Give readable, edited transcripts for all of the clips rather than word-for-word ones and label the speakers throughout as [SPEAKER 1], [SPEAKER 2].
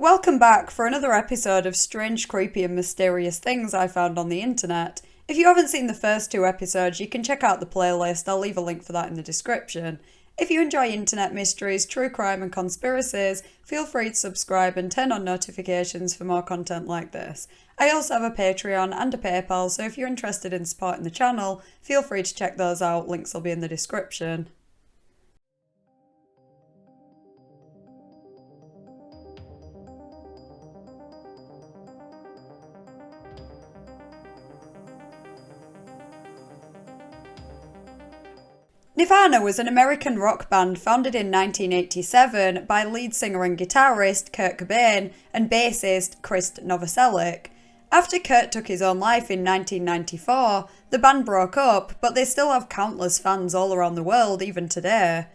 [SPEAKER 1] Welcome back for another episode of strange, creepy and mysterious things I found on the internet. If you haven't seen the first two episodes, you can check out the playlist, I'll leave a link for that in the description. If you enjoy internet mysteries, true crime and conspiracies, feel free to subscribe and turn on notifications for more content like this. I also have a Patreon and a PayPal, so if you're interested in supporting the channel, feel free to check those out, links will be in the description. Nirvana was an American rock band founded in 1987 by lead singer and guitarist Kurt Cobain and bassist Krist Novoselic. After Kurt took his own life in 1994, the band broke up, but they still have countless fans all around the world even today.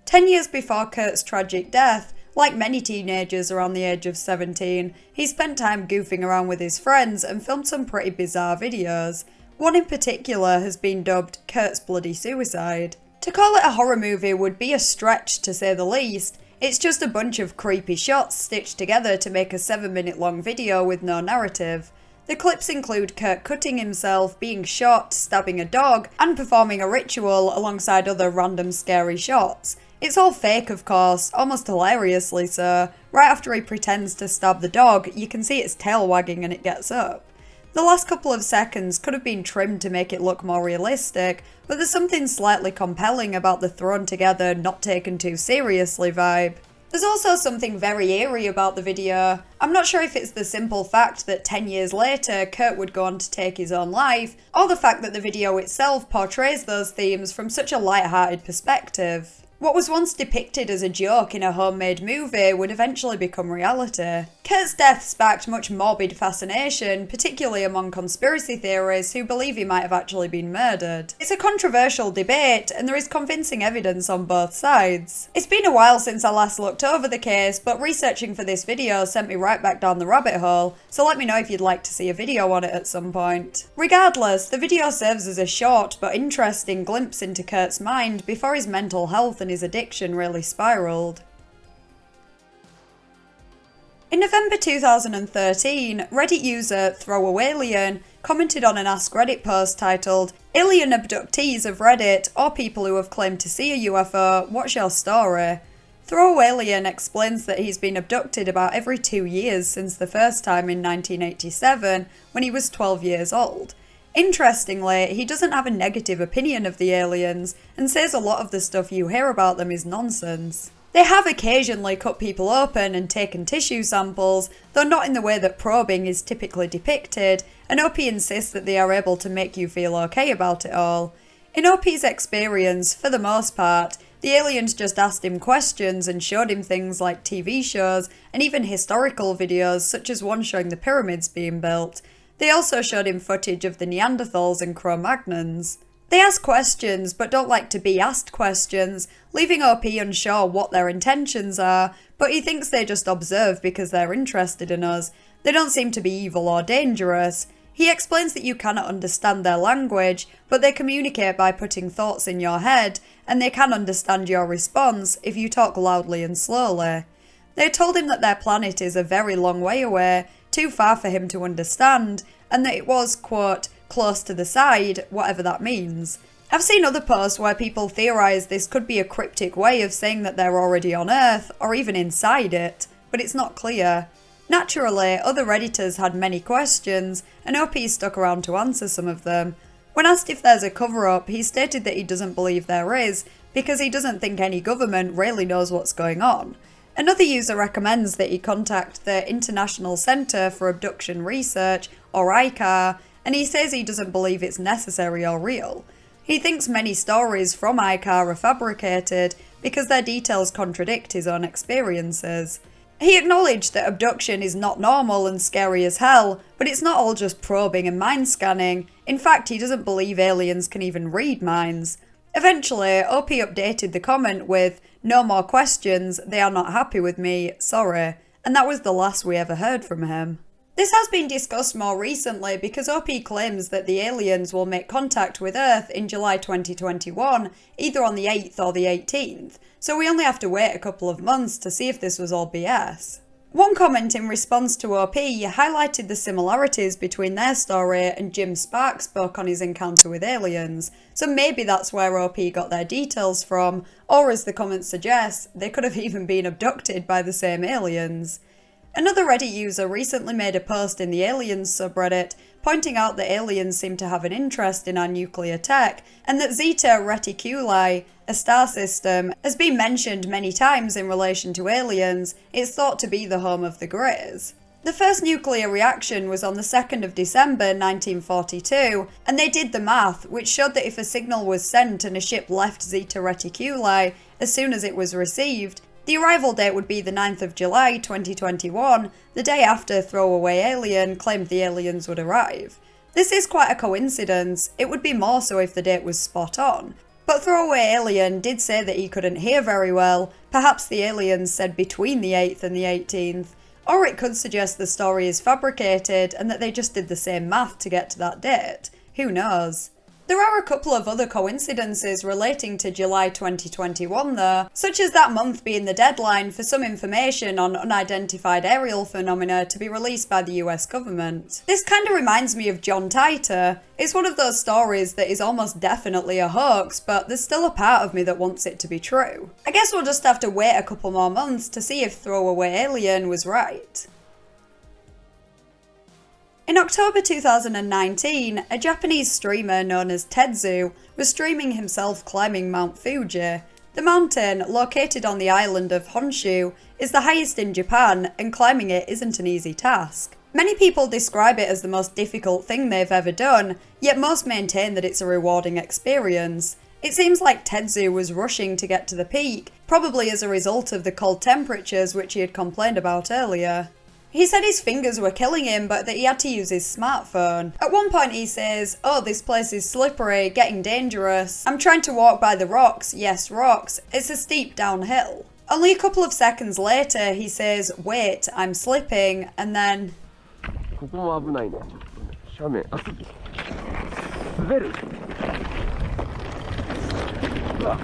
[SPEAKER 1] 10 years before Kurt's tragic death, like many teenagers around the age of 17, he spent time goofing around with his friends and filmed some pretty bizarre videos. One in particular has been dubbed Kurt's Bloody Suicide. To call it a horror movie would be a stretch to say the least. It's just a bunch of creepy shots stitched together to make a 7-minute long video with no narrative. The clips include Kurt cutting himself, being shot, stabbing a dog, and performing a ritual alongside other random scary shots. It's all fake, of course, almost hilariously so. Right after he pretends to stab the dog, you can see its tail wagging and it gets up. The last couple of seconds could have been trimmed to make it look more realistic, but there's something slightly compelling about the thrown together, not taken too seriously vibe. There's also something very eerie about the video. I'm not sure if it's the simple fact that 10 years later Kurt would go on to take his own life, or the fact that the video itself portrays those themes from such a light-hearted perspective. What was once depicted as a joke in a homemade movie would eventually become reality. Kurt's death sparked much morbid fascination, particularly among conspiracy theorists who believe he might have actually been murdered. It's a controversial debate, and there is convincing evidence on both sides. It's been a while since I last looked over the case, but researching for this video sent me right back down the rabbit hole, so let me know if you'd like to see a video on it at some point. Regardless, the video serves as a short but interesting glimpse into Kurt's mind before his mental health and his addiction really spiraled. In November 2013, Reddit user throawaylien commented on an Ask Reddit post titled, "Alien abductees of Reddit or people who have claimed to see a UFO, what's your story?" Throawaylien explains that he's been abducted about every 2 years since the first time in 1987 when he was 12 years old. Interestingly, he doesn't have a negative opinion of the aliens and says a lot of the stuff you hear about them is nonsense. They have occasionally cut people open and taken tissue samples, though not in the way that probing is typically depicted, and OP insists that they are able to make you feel okay about it all. In OP's experience, for the most part, the aliens just asked him questions and showed him things like TV shows and even historical videos such as one showing the pyramids being built. They also showed him footage of the Neanderthals and Cro-Magnons. They ask questions but don't like to be asked questions, leaving OP unsure what their intentions are, but he thinks they just observe because they're interested in us. They don't seem to be evil or dangerous. He explains that you cannot understand their language, but they communicate by putting thoughts in your head, and they can understand your response if you talk loudly and slowly. They told him that their planet is a very long way away, too far for him to understand, and that it was, quote, close to the side, whatever that means. I've seen other posts where people theorise this could be a cryptic way of saying that they're already on Earth, or even inside it, but it's not clear. Naturally, other Redditors had many questions, and OP stuck around to answer some of them. When asked if there's a cover-up, he stated that he doesn't believe there is, because he doesn't think any government really knows what's going on. Another user recommends that he contact the International Centre for Abduction Research, or ICAR, and he says he doesn't believe it's necessary or real. He thinks many stories from ICAR are fabricated because their details contradict his own experiences. He acknowledged that abduction is not normal and scary as hell, but it's not all just probing and mind scanning. In fact, he doesn't believe aliens can even read minds. Eventually, OP updated the comment with, "No more questions, they are not happy with me, sorry," and that was the last we ever heard from him. This has been discussed more recently because OP claims that the aliens will make contact with Earth in July 2021, either on the 8th or the 18th, so we only have to wait a couple of months to see if this was all BS. One comment in response to OP highlighted the similarities between their story and Jim Sparks' book on his encounter with aliens, so maybe that's where OP got their details from, or as the comment suggests, they could have even been abducted by the same aliens. Another Reddit user recently made a post in the aliens subreddit pointing out that aliens seem to have an interest in our nuclear tech, and that Zeta Reticuli, a star system, has been mentioned many times in relation to aliens. It's thought to be the home of the Greys. The first nuclear reaction was on the 2nd of December 1942, and they did the math, which showed that if a signal was sent and a ship left Zeta Reticuli as soon as it was received, the arrival date would be the 9th of July 2021, the day after Throwaway Alien claimed the aliens would arrive. This is quite a coincidence. It would be more so if the date was spot on. But Throwaway Alien did say that he couldn't hear very well. Perhaps the aliens said between the 8th and the 18th. Or it could suggest the story is fabricated and that they just did the same math to get to that date. Who knows? There are a couple of other coincidences relating to July 2021 though, such as that month being the deadline for some information on unidentified aerial phenomena to be released by the US government. This kinda reminds me of John Titor. It's one of those stories that is almost definitely a hoax, but there's still a part of me that wants it to be true. I guess we'll just have to wait a couple more months to see if Throwaway Alien was right. In October 2019, a Japanese streamer known as Tedzu was streaming himself climbing Mount Fuji. The mountain, located on the island of Honshu, is the highest in Japan, and climbing it isn't an easy task. Many people describe it as the most difficult thing they've ever done, yet most maintain that it's a rewarding experience. It seems like Tedzu was rushing to get to the peak, probably as a result of the cold temperatures which he had complained about earlier. He said his fingers were killing him, but that he had to use his smartphone. At one point he says, "Oh, this place is slippery, getting dangerous. I'm trying to walk by the rocks, yes rocks, it's a steep downhill." Only a couple of seconds later he says, "Wait, I'm slipping," and then...
[SPEAKER 2] ここも危ないね。斜面。あ、滑る。うわ。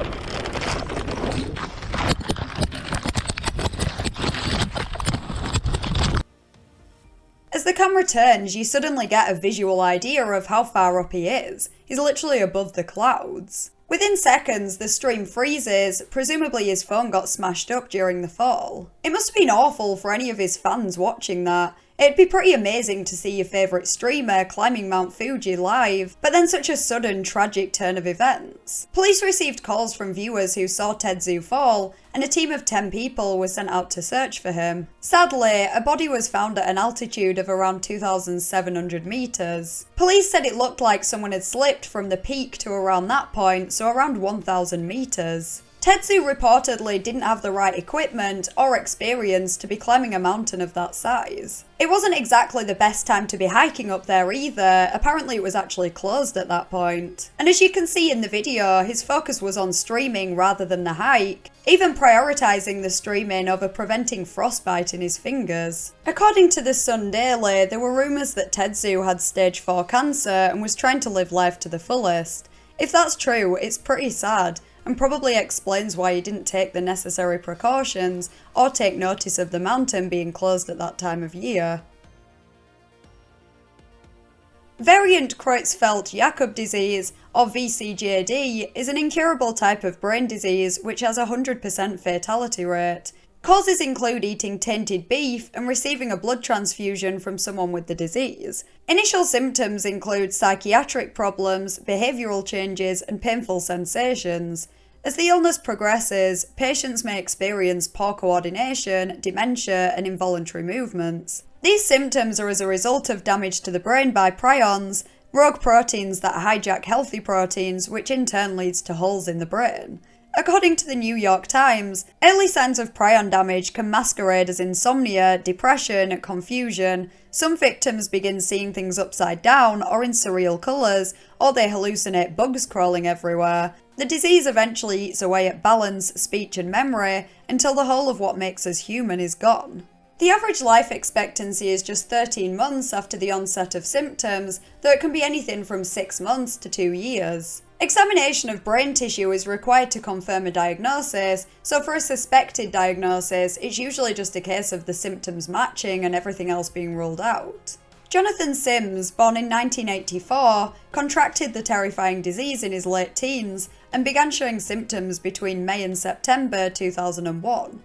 [SPEAKER 1] As the camera turns, you suddenly get a visual idea of how far up he is. He's literally above the clouds. Within seconds, the stream freezes, presumably his phone got smashed up during the fall. It must have been awful for any of his fans watching that. It'd be pretty amazing to see your favourite streamer climbing Mount Fuji live, but then such a sudden, tragic turn of events. Police received calls from viewers who saw Tedzu fall, and a team of 10 people was sent out to search for him. Sadly, a body was found at an altitude of around 2,700 metres. Police said it looked like someone had slipped from the peak to around that point, so around 1,000 metres. Tedzu reportedly didn't have the right equipment or experience to be climbing a mountain of that size. It wasn't exactly the best time to be hiking up there either. Apparently it was actually closed at that point. And as you can see in the video, his focus was on streaming rather than the hike, even prioritising the streaming over preventing frostbite in his fingers. According to the Sun Daily, there were rumours that Tedzu had stage 4 cancer and was trying to live life to the fullest. If that's true, it's pretty sad, and probably explains why he didn't take the necessary precautions or take notice of the mountain being closed at that time of year. Variant Creutzfeldt-Jakob disease, or VCJD, is an incurable type of brain disease which has a 100% fatality rate. Causes include eating tainted beef and receiving a blood transfusion from someone with the disease. Initial symptoms include psychiatric problems, behavioural changes, and painful sensations. As the illness progresses, patients may experience poor coordination, dementia, and involuntary movements. These symptoms are as a result of damage to the brain by prions, rogue proteins that hijack healthy proteins, which in turn leads to holes in the brain. According to the New York Times, early signs of prion damage can masquerade as insomnia, depression, confusion. Some victims begin seeing things upside down or in surreal colours, or they hallucinate bugs crawling everywhere. The disease eventually eats away at balance, speech and memory, until the whole of what makes us human is gone. The average life expectancy is just 13 months after the onset of symptoms, though it can be anything from 6 months to 2 years. Examination of brain tissue is required to confirm a diagnosis, so for a suspected diagnosis, it's usually just a case of the symptoms matching and everything else being ruled out. Jonathan Sims, born in 1984, contracted the terrifying disease in his late teens and began showing symptoms between May and September 2001.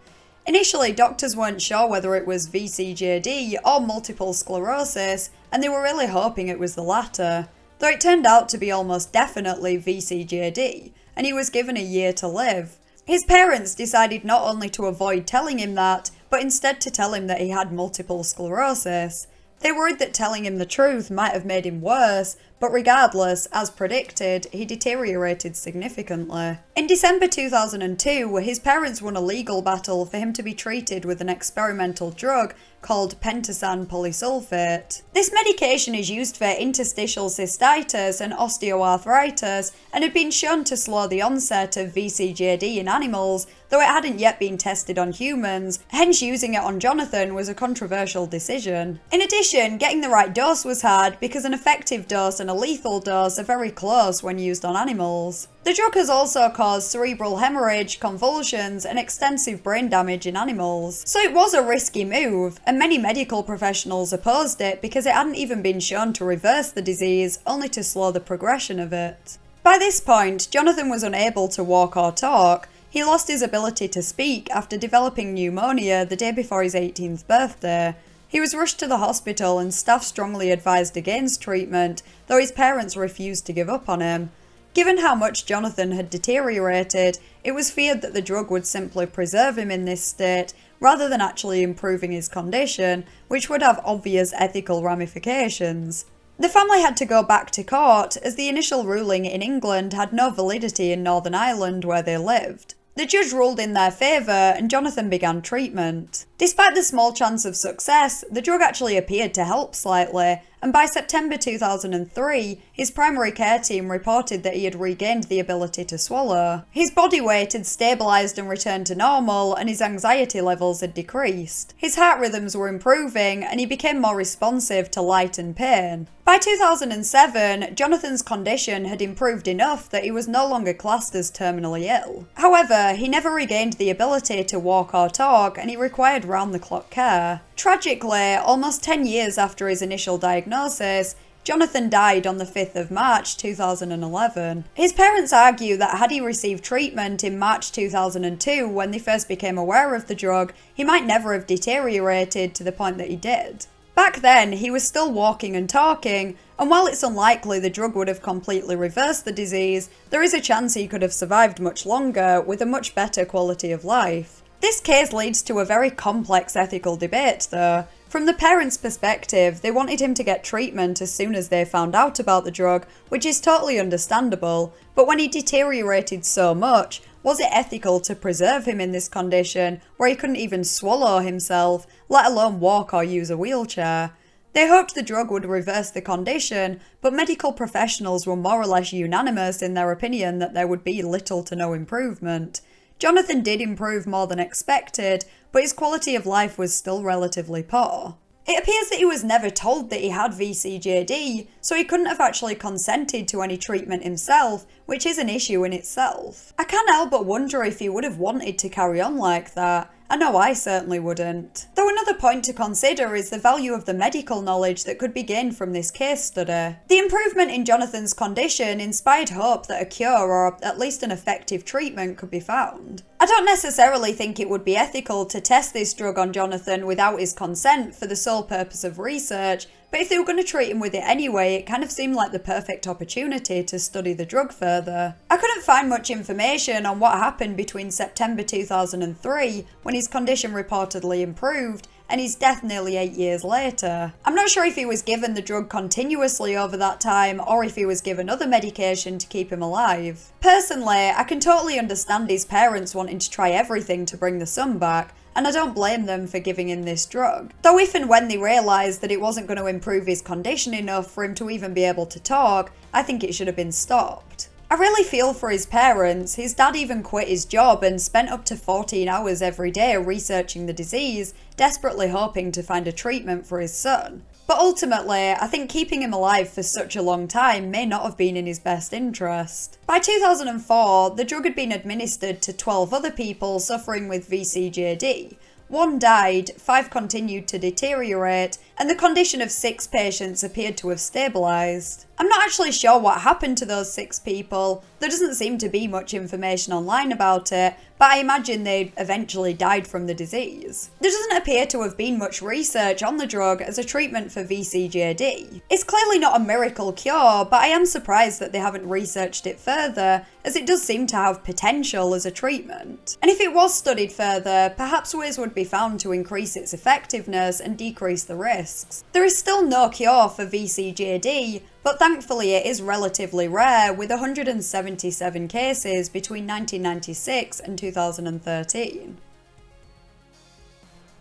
[SPEAKER 1] Initially, doctors weren't sure whether it was VCJD or multiple sclerosis, and they were really hoping it was the latter, though it turned out to be almost definitely VCJD, and he was given a year to live. His parents decided not only to avoid telling him that, but instead to tell him that he had multiple sclerosis. They worried that telling him the truth might have made him worse, but regardless, as predicted, he deteriorated significantly. In December 2002, his parents won a legal battle for him to be treated with an experimental drug called pentosan polysulfate. This medication is used for interstitial cystitis and osteoarthritis and had been shown to slow the onset of VCJD in animals, though it hadn't yet been tested on humans, hence using it on Jonathan was a controversial decision. In addition, getting the right dose was hard because an effective dose and a lethal dose are very close when used on animals. The drug has also caused cerebral hemorrhage, convulsions, and extensive brain damage in animals. So it was a risky move, and many medical professionals opposed it because it hadn't even been shown to reverse the disease, only to slow the progression of it. By this point, Jonathan was unable to walk or talk. He lost his ability to speak after developing pneumonia the day before his 18th birthday. He was rushed to the hospital and staff strongly advised against treatment, though his parents refused to give up on him. Given how much Jonathan had deteriorated, it was feared that the drug would simply preserve him in this state, rather than actually improving his condition, which would have obvious ethical ramifications. The family had to go back to court, as the initial ruling in England had no validity in Northern Ireland where they lived. The judge ruled in their favour and Jonathan began treatment. Despite the small chance of success, the drug actually appeared to help slightly, and by September 2003, his primary care team reported that he had regained the ability to swallow. His body weight had stabilised and returned to normal, and his anxiety levels had decreased. His heart rhythms were improving, and he became more responsive to light and pain. By 2007, Jonathan's condition had improved enough that he was no longer classed as terminally ill. However, he never regained the ability to walk or talk, and he required round-the-clock care. Tragically, almost 10 years after his initial diagnosis, Jonathan died on the 5th of March 2011. His parents argue that had he received treatment in March 2002 when they first became aware of the drug, he might never have deteriorated to the point that he did. Back then, he was still walking and talking, and while it's unlikely the drug would have completely reversed the disease, there is a chance he could have survived much longer with a much better quality of life. This case leads to a very complex ethical debate though. From the parents' perspective, they wanted him to get treatment as soon as they found out about the drug, which is totally understandable, but when he deteriorated so much, was it ethical to preserve him in this condition where he couldn't even swallow himself, let alone walk or use a wheelchair? They hoped the drug would reverse the condition, but medical professionals were more or less unanimous in their opinion that there would be little to no improvement. Jonathan did improve more than expected, but his quality of life was still relatively poor. It appears that he was never told that he had VCJD, so he couldn't have actually consented to any treatment himself, which is an issue in itself. I can't help but wonder if he would have wanted to carry on like that. I know I certainly wouldn't. Though another point to consider is the value of the medical knowledge that could be gained from this case study. The improvement in Jonathan's condition inspired hope that a cure or at least an effective treatment could be found. I don't necessarily think it would be ethical to test this drug on Jonathan without his consent for the sole purpose of research, but if they were going to treat him with it anyway, it kind of seemed like the perfect opportunity to study the drug further. I couldn't find much information on what happened between September 2003, when his condition reportedly improved, and his death nearly 8 years later. I'm not sure if he was given the drug continuously over that time, or if he was given other medication to keep him alive. Personally, I can totally understand his parents wanting to try everything to bring the son back, and I don't blame them for giving him this drug. Though if and when they realised that it wasn't going to improve his condition enough for him to even be able to talk, I think it should have been stopped. I really feel for his parents. His dad even quit his job and spent up to 14 hours every day researching the disease, desperately hoping to find a treatment for his son. But ultimately, I think keeping him alive for such a long time may not have been in his best interest. By 2004, the drug had been administered to 12 other people suffering with VCJD. 1 died, 5 continued to deteriorate, and the condition of 6 patients appeared to have stabilised. I'm not actually sure what happened to those 6 people. There doesn't seem to be much information online about it, but I imagine they eventually died from the disease. There doesn't appear to have been much research on the drug as a treatment for VCJD. It's clearly not a miracle cure, but I am surprised that they haven't researched it further, as it does seem to have potential as a treatment. And if it was studied further, perhaps ways would be found to increase its effectiveness and decrease the risks. There is still no cure for VCJD, but thankfully it is relatively rare, with 177 cases between 1996 and 2013.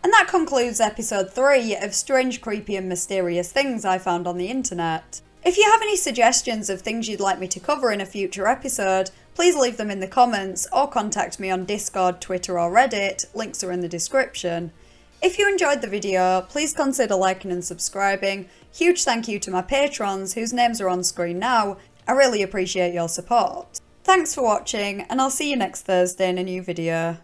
[SPEAKER 1] And that concludes episode 3 of Strange, Creepy and Mysterious Things I Found on the Internet. If you have any suggestions of things you'd like me to cover in a future episode, please leave them in the comments or contact me on Discord, Twitter or Reddit, links are in the description. If you enjoyed the video, please consider liking and subscribing. Huge thank you to my patrons whose names are on screen now. I really appreciate your support. Thanks for watching, and I'll see you next Thursday in a new video.